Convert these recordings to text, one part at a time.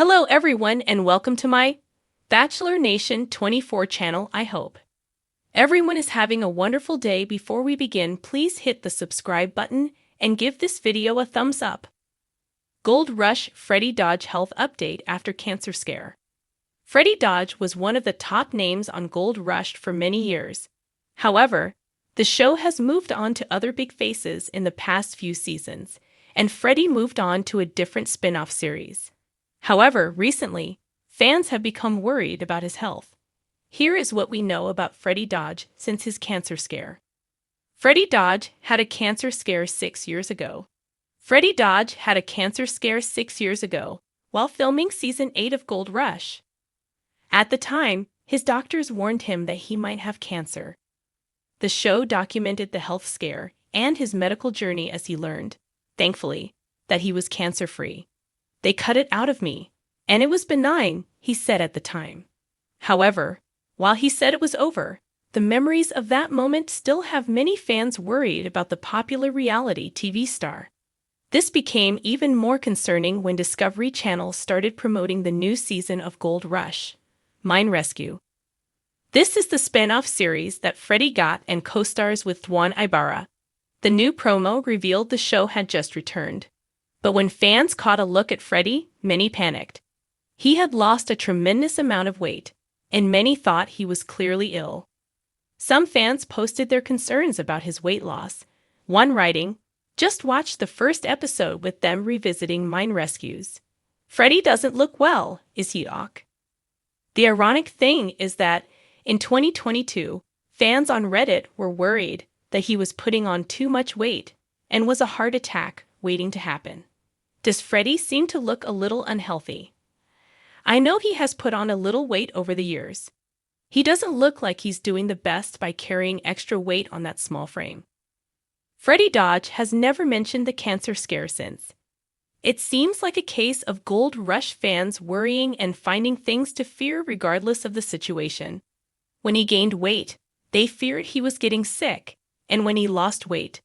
Hello everyone and welcome to my Bachelor Nation 24 channel. I hope everyone is having a wonderful day. Before we begin, please hit the subscribe button and give this video a thumbs up. Gold Rush Freddy Dodge health update after cancer scare. Freddy Dodge was one of the top names on Gold Rush for many years. However, the show has moved on to other big faces in the past few seasons, and Freddy moved on to a different spin-off series. However, recently, fans have become worried about his health. Here is what we know about Freddy Dodge since his cancer scare. Freddy Dodge had a cancer scare 6 years ago. Freddy Dodge had a cancer scare 6 years ago while filming Season 8 of Gold Rush. At the time, his doctors warned him that he might have cancer. The show documented the health scare and his medical journey as he learned, thankfully, that he was cancer-free. "They cut it out of me, and it was benign," he said at the time. However, while he said it was over, the memories of that moment still have many fans worried about the popular reality TV star. This became even more concerning when Discovery Channel started promoting the new season of Gold Rush, Mine Rescue. This is the spin-off series that Freddy got and co-stars with Juan Ibarra. The new promo revealed the show had just returned. But when fans caught a look at Freddy, many panicked. He had lost a tremendous amount of weight, and many thought he was clearly ill. Some fans posted their concerns about his weight loss, one writing, "Just watch the first episode with them revisiting Mine Rescues. Freddy doesn't look well, is he, Doc?" The ironic thing is that, in 2022, fans on Reddit were worried that he was putting on too much weight and was a heart attack waiting to happen. Does Freddy seem to look a little unhealthy? I know he has put on a little weight over the years. He doesn't look like he's doing the best by carrying extra weight on that small frame. Freddy Dodge has never mentioned the cancer scare since. It seems like a case of Gold Rush fans worrying and finding things to fear regardless of the situation. When he gained weight, they feared he was getting sick, and when he lost weight,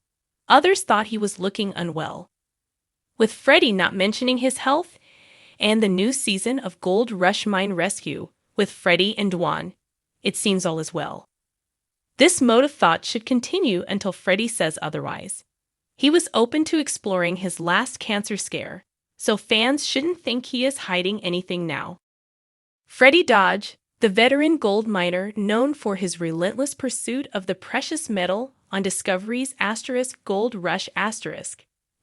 others thought he was looking unwell. With Freddy not mentioning his health, and the new season of Gold Rush Mine Rescue with Freddy and Juan, it seems all is well. This mode of thought should continue until Freddy says otherwise. He was open to exploring his last cancer scare, so fans shouldn't think he is hiding anything now. Freddy Dodge, the veteran gold miner known for his relentless pursuit of the precious metal on Discovery's Gold Rush *,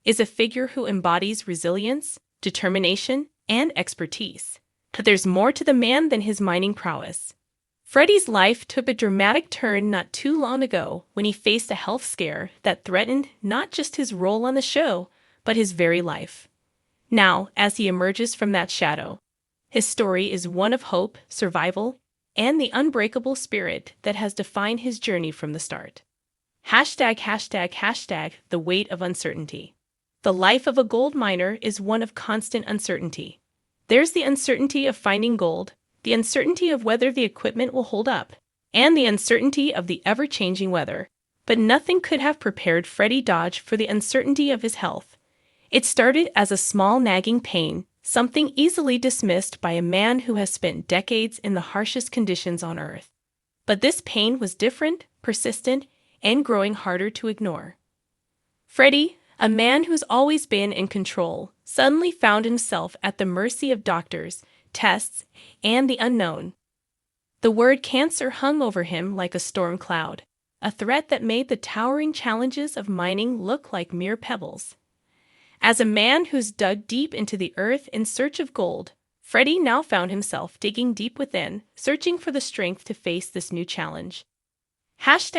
is a figure who embodies resilience, determination, and expertise. But there's more to the man than his mining prowess. Freddy's life took a dramatic turn not too long ago when he faced a health scare that threatened not just his role on the show, but his very life. Now, as he emerges from that shadow, his story is one of hope, survival, and the unbreakable spirit that has defined his journey from the start. ###the weight of uncertainty. The life of a gold miner is one of constant uncertainty. There's the uncertainty of finding gold, the uncertainty of whether the equipment will hold up, and the uncertainty of the ever-changing weather. But nothing could have prepared Freddy Dodge for the uncertainty of his health. It started as a small nagging pain, something easily dismissed by a man who has spent decades in the harshest conditions on Earth. But this pain was different, persistent, and growing harder to ignore. Freddy, a man who's always been in control, suddenly found himself at the mercy of doctors, tests, and the unknown. The word cancer hung over him like a storm cloud, a threat that made the towering challenges of mining look like mere pebbles. As a man who's dug deep into the earth in search of gold, Freddy now found himself digging deep within, searching for the strength to face this new challenge. ###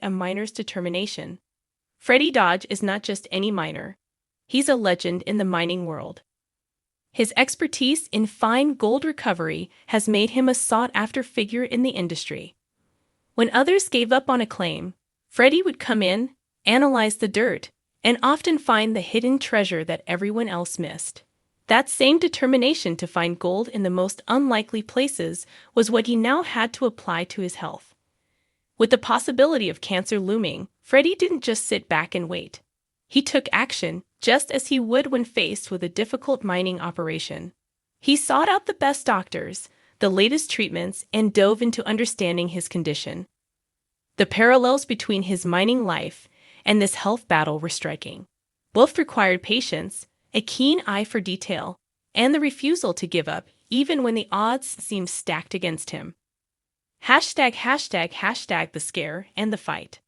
a miner's determination. Freddy Dodge is not just any miner. He's a legend in the mining world. His expertise in fine gold recovery has made him a sought-after figure in the industry. When others gave up on a claim, Freddy would come in, analyze the dirt, and often find the hidden treasure that everyone else missed. That same determination to find gold in the most unlikely places was what he now had to apply to his health. With the possibility of cancer looming, Freddy didn't just sit back and wait. He took action, just as he would when faced with a difficult mining operation. He sought out the best doctors, the latest treatments, and dove into understanding his condition. The parallels between his mining life and this health battle were striking. Both required patience, a keen eye for detail, and the refusal to give up even when the odds seemed stacked against him. #### the scare and the fight.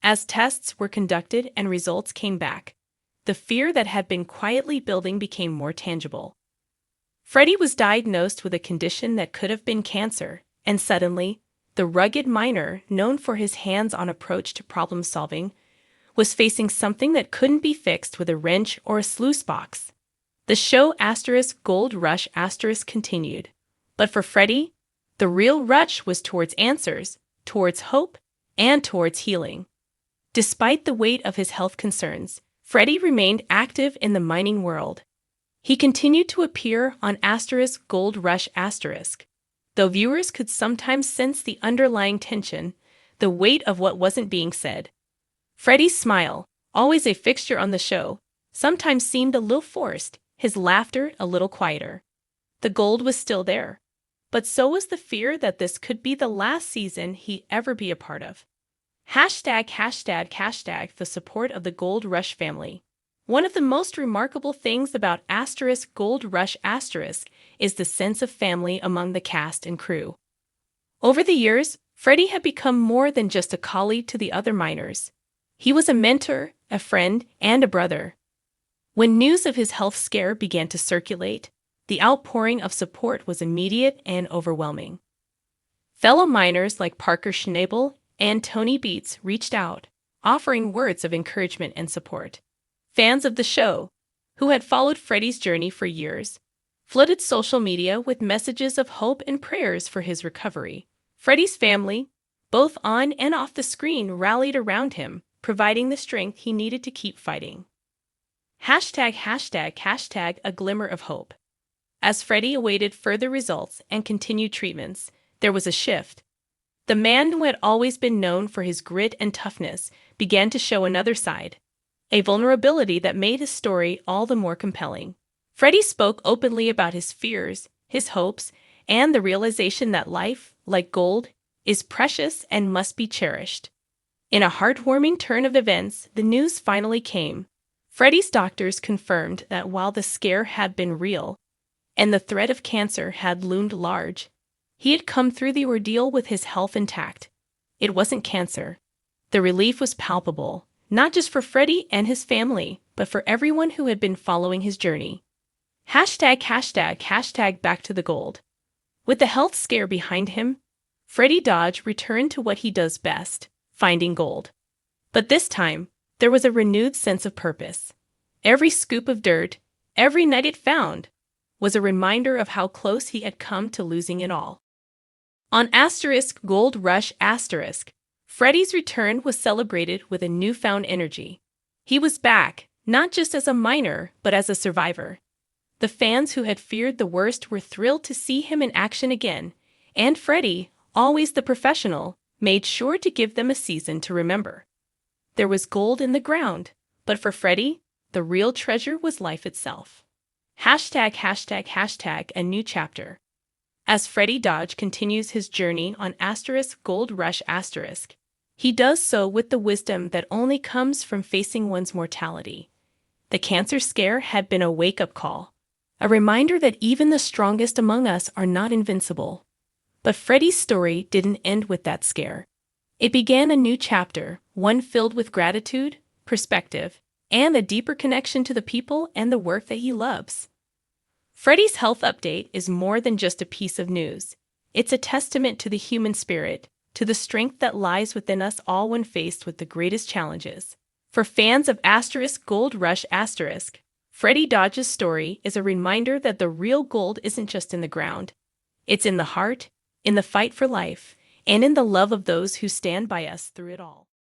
As tests were conducted and results came back, the fear that had been quietly building became more tangible. Freddy was diagnosed with a condition that could have been cancer, and suddenly, the rugged miner, known for his hands-on approach to problem-solving, was facing something that couldn't be fixed with a wrench or a sluice box. The show Gold Rush continued. But for Freddy, the real rush was towards answers, towards hope, and towards healing. Despite the weight of his health concerns, Freddy remained active in the mining world. He continued to appear on Gold Rush *, though viewers could sometimes sense the underlying tension, the weight of what wasn't being said. Freddy's smile, always a fixture on the show, sometimes seemed a little forced, his laughter a little quieter. The gold was still there, but so was the fear that this could be the last season he'd ever be a part of. #### the support of the Gold Rush family. One of the most remarkable things about Gold Rush * is the sense of family among the cast and crew. Over the years, Freddy had become more than just a colleague to the other miners. He was a mentor, a friend, and a brother. When news of his health scare began to circulate, the outpouring of support was immediate and overwhelming. Fellow miners like Parker Schnabel and Tony Beats reached out, offering words of encouragement and support. Fans of the show, who had followed Freddy's journey for years, flooded social media with messages of hope and prayers for his recovery. Freddy's family, both on and off the screen, rallied around him, providing the strength he needed to keep fighting. #### a glimmer of hope. As Freddy awaited further results and continued treatments, there was a shift. The man who had always been known for his grit and toughness began to show another side, a vulnerability that made his story all the more compelling. Freddy spoke openly about his fears, his hopes, and the realization that life, like gold, is precious and must be cherished. In a heartwarming turn of events, the news finally came. Freddy's doctors confirmed that while the scare had been real, and the threat of cancer had loomed large, he had come through the ordeal with his health intact. It wasn't cancer. The relief was palpable, not just for Freddy and his family, but for everyone who had been following his journey. #### back to the gold. With the health scare behind him, Freddy Dodge returned to what he does best, finding gold. But this time, there was a renewed sense of purpose. Every scoop of dirt, every nugget found, was a reminder of how close he had come to losing it all. On Gold Rush *, Freddy's return was celebrated with a newfound energy. He was back, not just as a miner, but as a survivor. The fans who had feared the worst were thrilled to see him in action again, and Freddy, always the professional, made sure to give them a season to remember. There was gold in the ground, but for Freddy, the real treasure was life itself. ###, a new chapter. As Freddy Dodge continues his journey on Gold Rush *, he does so with the wisdom that only comes from facing one's mortality. The cancer scare had been a wake-up call, a reminder that even the strongest among us are not invincible. But Freddy's story didn't end with that scare. It began a new chapter, one filled with gratitude, perspective, and a deeper connection to the people and the work that he loves. Freddy's health update is more than just a piece of news. It's a testament to the human spirit, to the strength that lies within us all when faced with the greatest challenges. For fans of Gold Rush *, Freddy Dodge's story is a reminder that the real gold isn't just in the ground. It's in the heart, in the fight for life, and in the love of those who stand by us through it all.